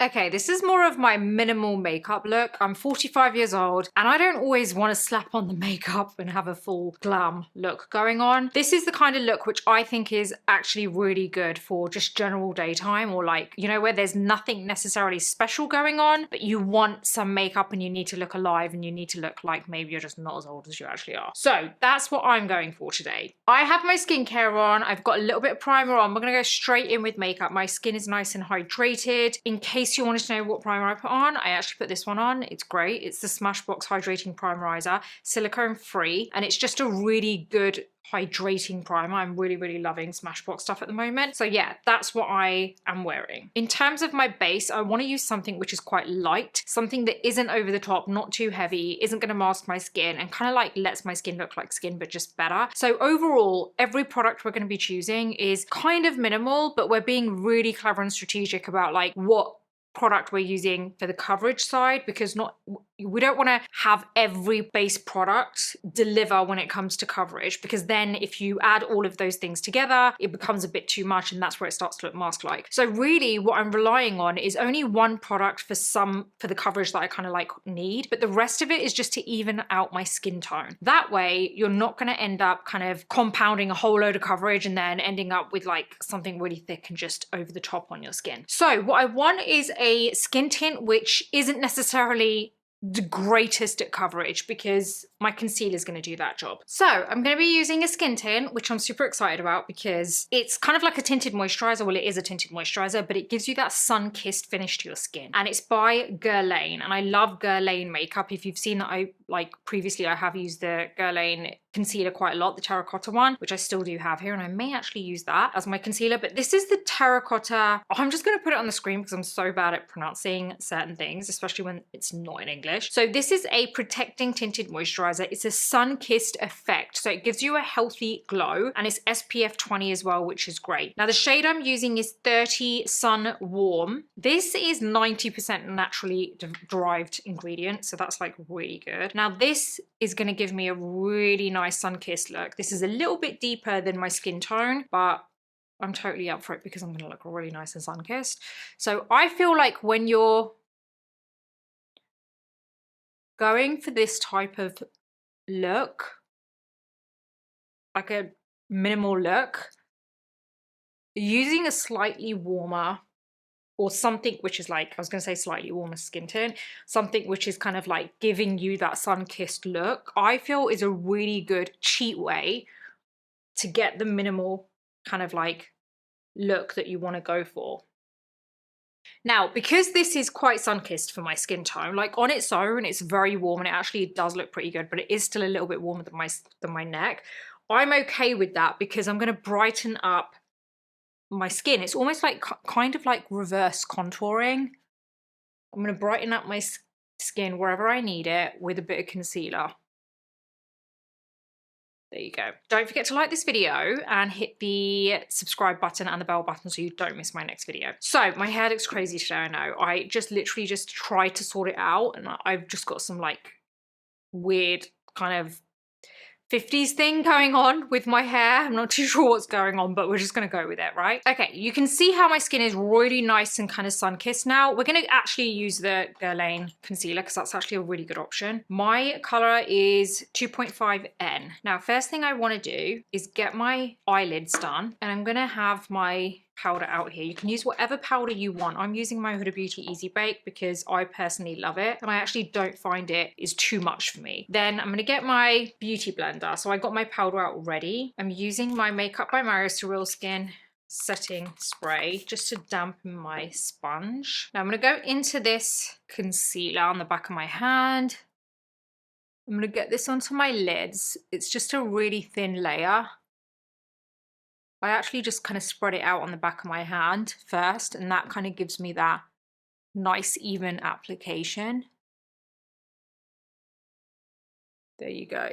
Okay, this is more of my minimal makeup look. I'm 45 years old and I don't always want to slap on the makeup and have a full glam look going on. This is the kind of look which I think is actually really good for just general daytime, or like, you know, where there's nothing necessarily special going on, but you want some makeup and you need to look alive and you need to look like maybe you're just not as old as you actually are. So that's what I'm going for today. I have my skincare on. I've got a little bit of primer on. We're gonna go straight in with makeup. My skin is nice and hydrated. In case you wanted to know what primer I put on, I actually put this one on. It's great. It's the Smashbox Hydrating Primerizer, silicone free, and it's just a really good hydrating primer. I'm really loving Smashbox stuff at the moment. So yeah, that's what I am wearing. In terms of my base, I want to use something which is quite light, something that isn't over the top, not too heavy, isn't going to mask my skin, and kind of like lets my skin look like skin, but just better. So overall, every product we're going to be choosing is kind of minimal, but we're being really clever and strategic about like what product we're using for the coverage side, because we don't want to have every base product deliver when it comes to coverage, because then if you add all of those things together, it becomes a bit too much and that's where it starts to look mask-like. So really what I'm relying on is only one product for the coverage that I kind of like need, but the rest of it is just to even out my skin tone. That way you're not going to end up kind of compounding a whole load of coverage and then ending up with like something really thick and just over the top on your skin. So what I want is a skin tint which isn't necessarily the greatest at coverage, because my concealer is going to do that job. So I'm going to be using a skin tint, which I'm super excited about because it's kind of like a tinted moisturizer. Well, it is a tinted moisturizer, but it gives you that sun-kissed finish to your skin. And it's by Guerlain, and I love Guerlain makeup. If you've seen that, previously I have used the Guerlain concealer quite a lot, the terracotta one, which I still do have here, and I may actually use that as my concealer, but this is the terracotta. I'm just going to put it on the screen because I'm so bad at pronouncing certain things, especially when it's not in English. So this is a protecting tinted moisturizer. It's a sun-kissed effect, so it gives you a healthy glow, and it's SPF 20 as well, which is great. Now the shade I'm using is 30 Sun Warm. This is 90% naturally derived ingredient, so that's like really good. Now this is going to give me a really nice sun-kissed look. This is a little bit deeper than my skin tone, but I'm totally up for it because I'm going to look really nice and sun-kissed. So I feel like when you're going for this type of look, like a minimal look, using a slightly warmer or something which is like, I was going to say slightly warmer skin tone, something which is kind of like giving you that sun-kissed look, I feel is a really good cheat way to get the minimal kind of like look that you want to go for. Now, because this is quite sun-kissed for my skin tone, like on its own, it's very warm and it actually does look pretty good, but it is still a little bit warmer than my neck. I'm okay with that because I'm going to brighten up my skin. It's almost like kind of like reverse contouring. I'm going to brighten up my skin wherever I need it with a bit of concealer. There you go. Don't forget to like this video and hit the subscribe button and the bell button so you don't miss my next video. So my hair looks crazy today, I know. I just literally just tried to sort it out and I've just got some like weird kind of 50s thing going on with my hair. I'm not too sure what's going on, but we're just gonna go with it, right? Okay, you can see how my skin is really nice and kind of sun-kissed now. We're gonna actually use the Guerlain concealer because that's actually a really good option. My color is 2.5N. Now, first thing I wanna do is get my eyelids done, and I'm gonna have my powder out here. You can use whatever powder you want. I'm using my Huda Beauty Easy Bake because I personally love it and I actually don't find it is too much for me. Then I'm gonna get my beauty blender. So I got my powder out already. I'm using my Makeup by Mario Surreal Skin setting spray just to dampen my sponge. Now I'm gonna go into this concealer on the back of my hand. I'm gonna get this onto my lids. It's just a really thin layer. I actually just kind of spread it out on the back of my hand first, and that kind of gives me that nice even application. There you go.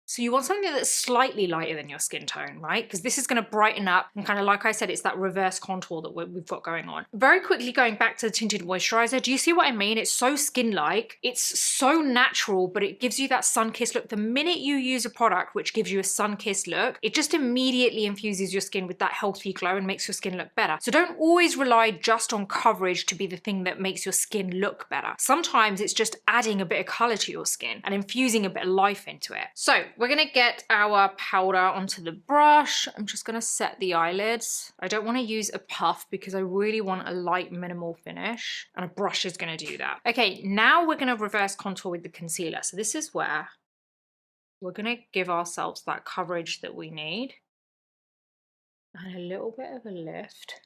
So you want something that's slightly lighter than your skin tone, right? Because this is going to brighten up and kind of, like I said, it's that reverse contour that we've got going on. Very quickly going back to the tinted moisturizer, do you see what I mean? It's so skin-like, it's so natural, but it gives you that sun-kissed look. The minute you use a product which gives you a sun-kissed look, it just immediately infuses your skin with that healthy glow and makes your skin look better. So don't always rely just on coverage to be the thing that makes your skin look better. Sometimes it's just adding a bit of color to your skin and infusing a bit of life into it. So we're gonna get our powder onto the brush. I'm just gonna set the eyelids. I don't wanna use a puff because I really want a light minimal finish, and a brush is gonna do that. Okay, now we're gonna reverse contour with the concealer. So this is where we're gonna give ourselves that coverage that we need and a little bit of a lift.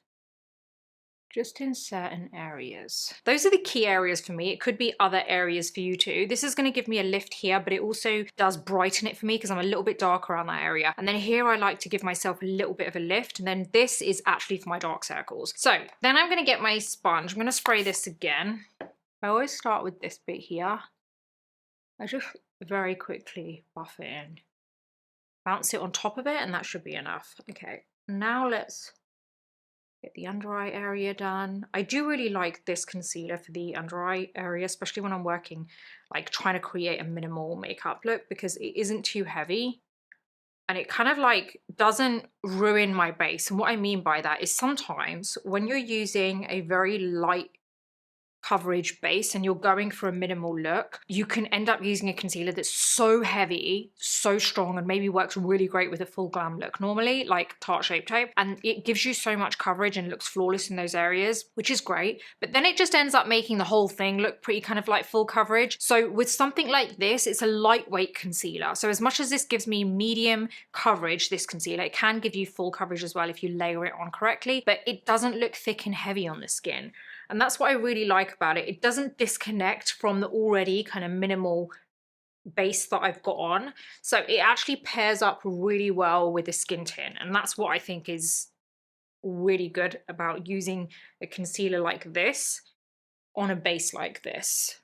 Just in certain areas. Those are the key areas for me. It could be other areas for you too. This is going to give me a lift here, but it also does brighten it for me because I'm a little bit darker around that area. And then here I like to give myself a little bit of a lift. And then this is actually for my dark circles. So then I'm going to get my sponge. I'm going to spray this again. I always start with this bit here. I just very quickly buff it in. Bounce it on top of it and that should be enough. Okay, now let's get the under eye area done. I do really like this concealer for the under eye area, especially when I'm working, like trying to create a minimal makeup look, because it isn't too heavy and it kind of like doesn't ruin my base. And what I mean by that is sometimes when you're using a very light coverage base and you're going for a minimal look, you can end up using a concealer that's so heavy, so strong, and maybe works really great with a full glam look normally, like Tarte Shape Tape, and it gives you so much coverage and looks flawless in those areas, which is great, but then it just ends up making the whole thing look pretty kind of like full coverage. So with something like this, it's a lightweight concealer. So as much as this gives me medium coverage, this concealer, it can give you full coverage as well if you layer it on correctly, but it doesn't look thick and heavy on the skin. And that's what I really like about it. It doesn't disconnect from the already kind of minimal base that I've got on. So it actually pairs up really well with the skin tint. And that's what I think is really good about using a concealer like this on a base like this.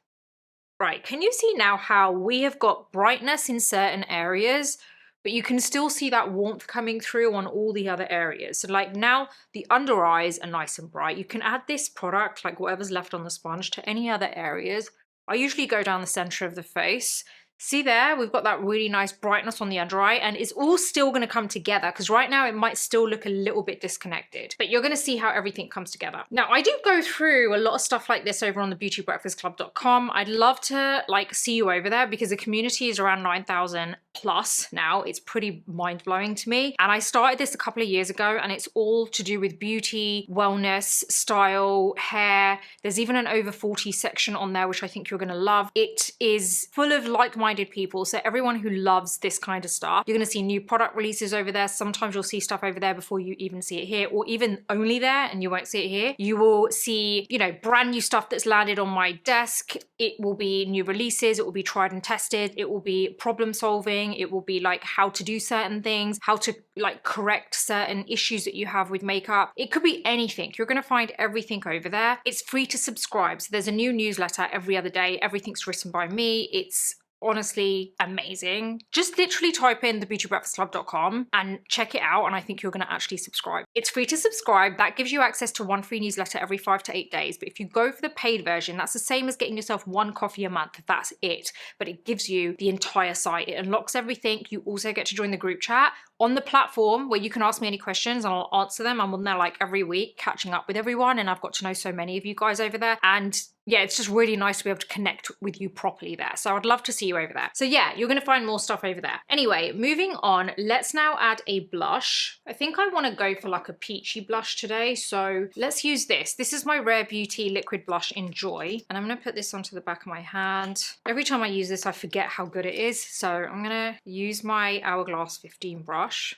Right, can you see now how we have got brightness in certain areas, but you can still see that warmth coming through on all the other areas. So like now the under eyes are nice and bright. You can add this product, like whatever's left on the sponge, to any other areas. I usually go down the center of the face. See there, we've got that really nice brightness on the under eye, and it's all still going to come together because right now it might still look a little bit disconnected, but you're going to see how everything comes together. Now, I do go through a lot of stuff like this over on the beautybreakfastclub.com. I'd love to like see you over there because the community is around 9,000 plus now. It's pretty mind-blowing to me. And I started this a couple of years ago and it's all to do with beauty, wellness, style, hair. There's even an over 40 section on there, which I think you're going to love. It is full of like-minded people. So everyone who loves this kind of stuff, you're going to see new product releases over there. Sometimes you'll see stuff over there before you even see it here, or even only there and you won't see it here. You will see, you know, brand new stuff that's landed on my desk. It will be new releases. It will be tried and tested. It will be problem solving. It will be like how to do certain things, how to like correct certain issues that you have with makeup. It could be anything. You're going to find everything over there. It's free to subscribe. So there's a new newsletter every other day. Everything's written by me. It's honestly amazing. Just literally type in thebeautybreakfastclub.com and check it out, and I think you're going to actually subscribe. It's free to subscribe. That gives you access to one free newsletter every 5 to 8 days. But if you go for the paid version, that's the same as getting yourself one coffee a month. That's it. But it gives you the entire site. It unlocks everything. You also get to join the group chat on the platform where you can ask me any questions and I'll answer them. I'm on there like every week catching up with everyone, and I've got to know so many of you guys over there. And yeah, it's just really nice to be able to connect with you properly there. So I'd love to see you over there. So yeah, you're going to find more stuff over there. Anyway, moving on, let's now add a blush. I think I want to go for like a peachy blush today. So let's use this. This is my Rare Beauty liquid blush in Joy. And I'm going to put this onto the back of my hand. Every time I use this, I forget how good it is. So I'm going to use my Hourglass 15 brush.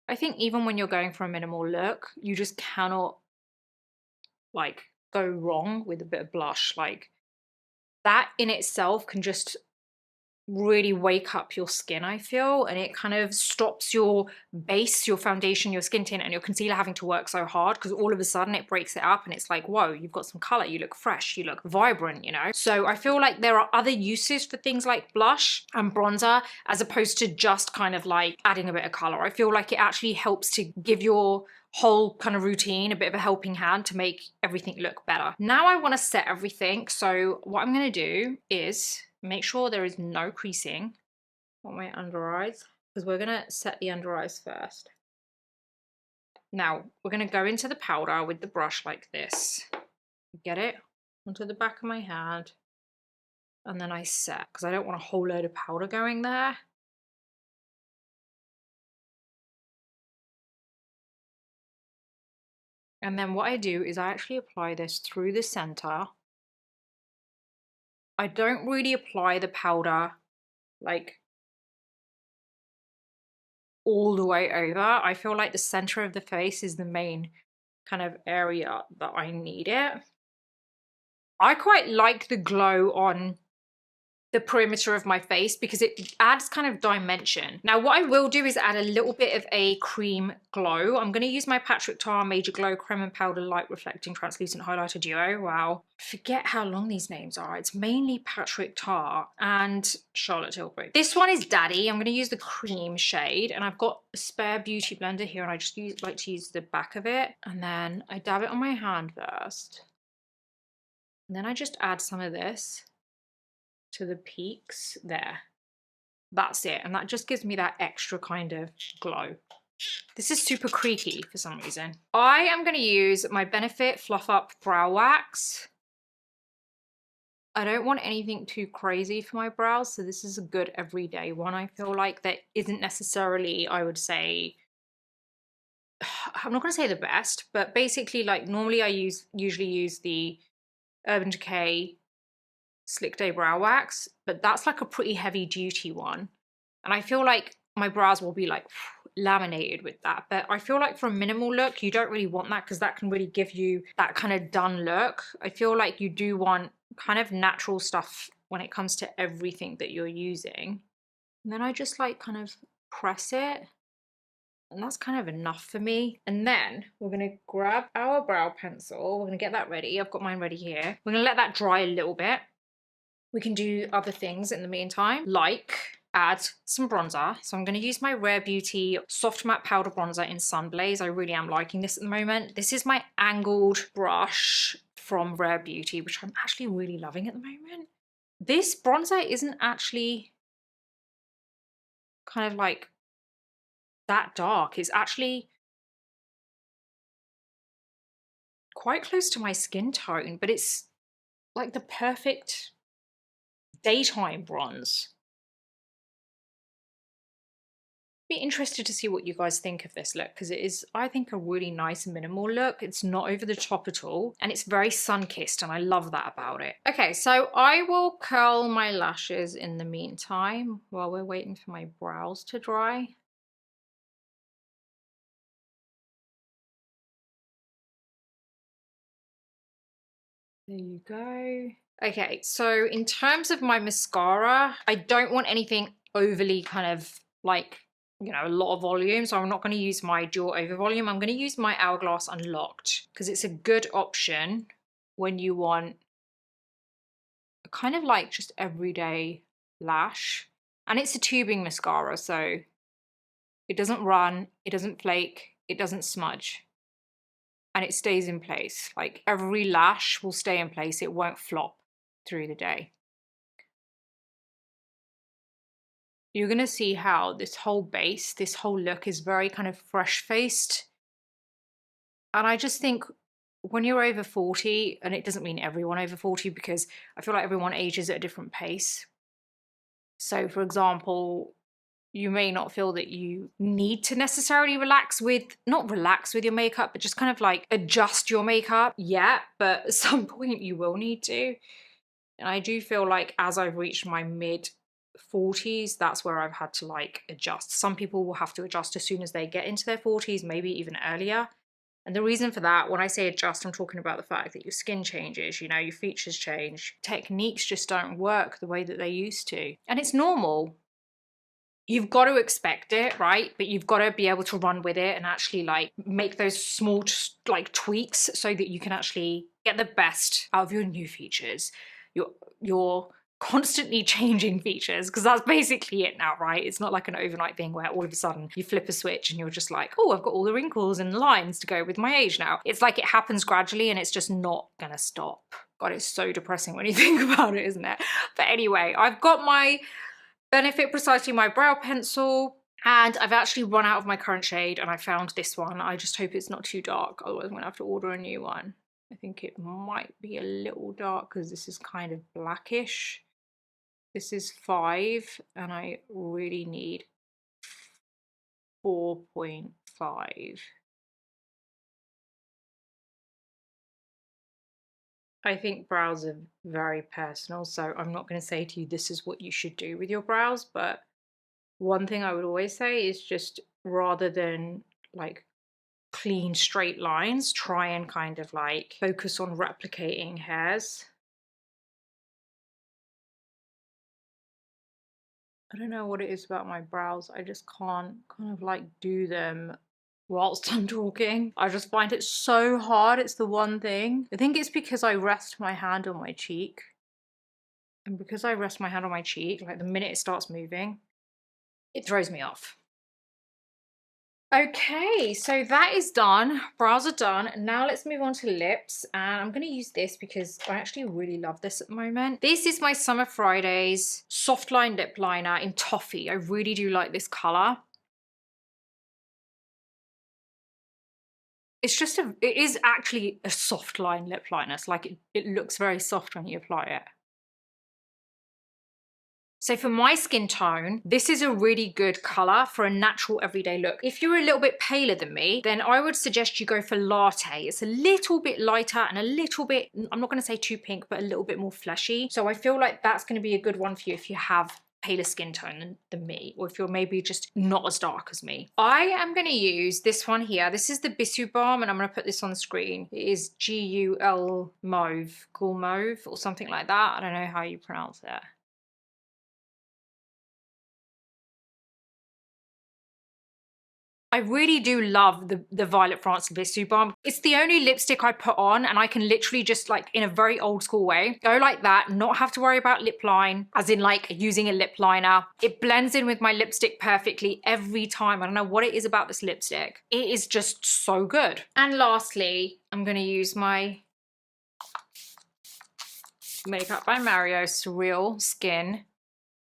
I think even when you're going for a minimal look, you just cannot like go wrong with a bit of blush. Like that in itself can just really wake up your skin, I feel, and it kind of stops your base, your foundation, your skin tint, and your concealer having to work so hard, because all of a sudden it breaks it up and it's like, whoa, you've got some color, you look fresh, you look vibrant, you know? So I feel like there are other uses for things like blush and bronzer as opposed to just kind of like adding a bit of color. I feel like it actually helps to give your whole kind of routine a bit of a helping hand to make everything look better. Now I want to set everything. So what I'm going to do is make sure there is no creasing on my under eyes, because we're going to set the under eyes first. Now we're going to go into the powder with the brush like this. Get it onto the back of my hand, and then I set, because I don't want a whole load of powder going there. And then what I do is I actually apply this through the center. I don't really apply the powder like all the way over. I feel like the center of the face is the main kind of area that I need it. I quite like the glow on the perimeter of my face because it adds kind of dimension. Now what I will do is add a little bit of a cream glow. I'm going to use my Patrick Ta Major Glow Creme and Powder Light Reflecting Translucent Highlighter Duo. Wow. Forget how long these names are. It's mainly Patrick Ta and Charlotte Tilbury. This one is Daddy. I'm going to use the cream shade, and I've got a spare beauty blender here, and I just like to use the back of it. And then I dab it on my hand first. And then I just add some of this to the peaks there. That's it, and that just gives me that extra kind of glow. This is super creaky for some reason. I am going to use my Benefit Fluff Up Brow Wax. I don't want anything too crazy for my brows, so this is a good everyday one. I feel like that isn't necessarily, I would say, I'm not going to say the best, but basically, like, normally I usually use the Urban Decay Slick Day Brow Wax, but that's like a pretty heavy duty one, and I feel like my brows will be like laminated with that. But I feel like for a minimal look, you don't really want that, because that can really give you that kind of done look. I feel like you do want kind of natural stuff when it comes to everything that you're using. And then I just like kind of press it, and that's kind of enough for me. And then we're going to grab our brow pencil. We're going to get that ready. I've got mine ready here. We're going to let that dry a little bit. We can do other things in the meantime, like add some bronzer. So I'm going to use my Rare Beauty Soft Matte Powder Bronzer in Sun Blaze. I really am liking this at the moment. This is my angled brush from Rare Beauty, which I'm actually really loving at the moment. This bronzer isn't actually kind of like that dark. It's actually quite close to my skin tone, but it's like the perfect daytime bronze. Be interested to see what you guys think of this look, because it is, I think, a really nice minimal look. It's not over the top at all, and it's very sun-kissed, and I love that about it. Okay, so I will curl my lashes in the meantime while we're waiting for my brows to dry. There you go. Okay, so in terms of my mascara, I don't want anything overly kind of like, you know, a lot of volume. So I'm not going to use my Dual Over Volume. I'm going to use my Hourglass Unlocked, because it's a good option when you want a kind of like just everyday lash. And it's a tubing mascara, so it doesn't run, it doesn't flake, it doesn't smudge. And it stays in place. Like, every lash will stay in place. It won't flop through the day. You're going to see how this whole base, this whole look is very kind of fresh-faced. And I just think when you're over 40, and it doesn't mean everyone over 40, because I feel like everyone ages at a different pace. So, for example, you may not feel that you need to necessarily not relax with your makeup, but just kind of like adjust your makeup yet, but at some point you will need to. And I do feel like as I've reached my mid 40s, that's where I've had to like adjust. Some people will have to adjust as soon as they get into their 40s, maybe even earlier. And the reason for that, when I say adjust, I'm talking about the fact that your skin changes, you know, your features change. Techniques just don't work the way that they used to. And it's normal. You've got to expect it, right? But you've got to be able to run with it and actually like make those small like tweaks so that you can actually get the best out of your new features. Your constantly changing features, because that's basically it now, right? It's not like an overnight thing where all of a sudden you flip a switch and you're just like, oh, I've got all the wrinkles and lines to go with my age now. It's like it happens gradually and it's just not gonna stop. God, it's so depressing when you think about it, isn't it? But anyway, I've got my Benefit Precisely My Brow Pencil, and I've actually run out of my current shade and I found this one. I just hope it's not too dark, otherwise I'm gonna have to order a new one. I think it might be a little dark because this is kind of blackish. This is 5 and I really need 4.5. I think brows are very personal, so I'm not going to say to you this is what you should do with your brows, but one thing I would always say is just rather than like clean straight lines, try and kind of like focus on replicating hairs. I don't know what it is about my brows. I just can't kind of like do them whilst I'm talking. I just find it so hard. It's the one thing. I think it's because I rest my hand on my cheek. And because I rest my hand on my cheek, like the minute it starts moving, it throws me off. Okay, so that is done. Brows are done. Now let's move on to lips. And I'm going to use this because I actually really love this at the moment. This is my Summer Fridays Soft Line Lip Liner in Toffee. I really do like this color. It's just it is actually a soft line lip liner. It's like it looks very soft when you apply it. So for my skin tone, this is a really good color for a natural everyday look. If you're a little bit paler than me, then I would suggest you go for Latte. It's a little bit lighter and a little bit, I'm not gonna say too pink, but a little bit more fleshy. So I feel like that's gonna be a good one for you if you have paler skin tone than me, or if you're maybe just not as dark as me. I am going to use this one here. This is the Bisou Balm, and I'm going to put this on the screen. It is G-U-L Mauve, Cool Mauve, or something like that. I don't know how you pronounce it. I really do love the Violet France Bisou Balm. It's the only lipstick I put on and I can literally just like in a very old school way, go like that, not have to worry about lip line, as in like using a lip liner. It blends in with my lipstick perfectly every time. I don't know what it is about this lipstick. It is just so good. And lastly, I'm gonna use my Makeup by Mario Surreal Skin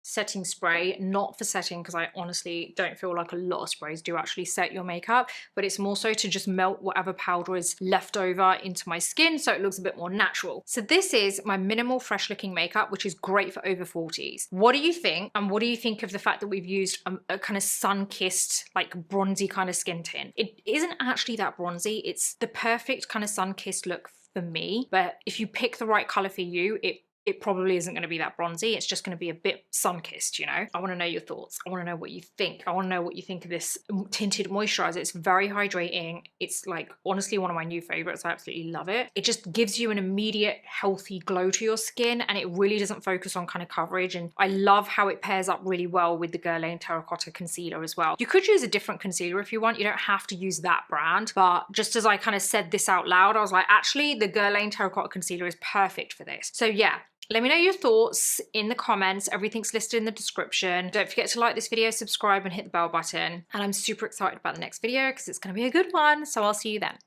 setting spray, not for setting because I honestly don't feel like a lot of sprays do actually set your makeup, but it's more so to just melt whatever powder is left over into my skin so it looks a bit more natural. So this is my minimal fresh looking makeup, which is great for over 40s. What do you think? And what do you think of the fact that we've used a kind of sun-kissed, like bronzy kind of skin tint? It isn't actually that bronzy. It's the perfect kind of sun-kissed look for me, but if you pick the right color for you, it probably isn't going to be that bronzy. It's just going to be a bit sun-kissed, you know? I want to know your thoughts. I want to know what you think. I want to know what you think of this tinted moisturizer. It's very hydrating. It's like honestly one of my new favorites. I absolutely love it. It just gives you an immediate healthy glow to your skin, and it really doesn't focus on kind of coverage. And I love how it pairs up really well with the Guerlain Terracotta Concealer as well. You could use a different concealer if you want. You don't have to use that brand. But just as I kind of said this out loud, I was like, actually, the Guerlain Terracotta Concealer is perfect for this. So yeah. Let me know your thoughts in the comments. Everything's listed in the description. Don't forget to like this video, subscribe, and hit the bell button. And I'm super excited about the next video because it's going to be a good one. So I'll see you then.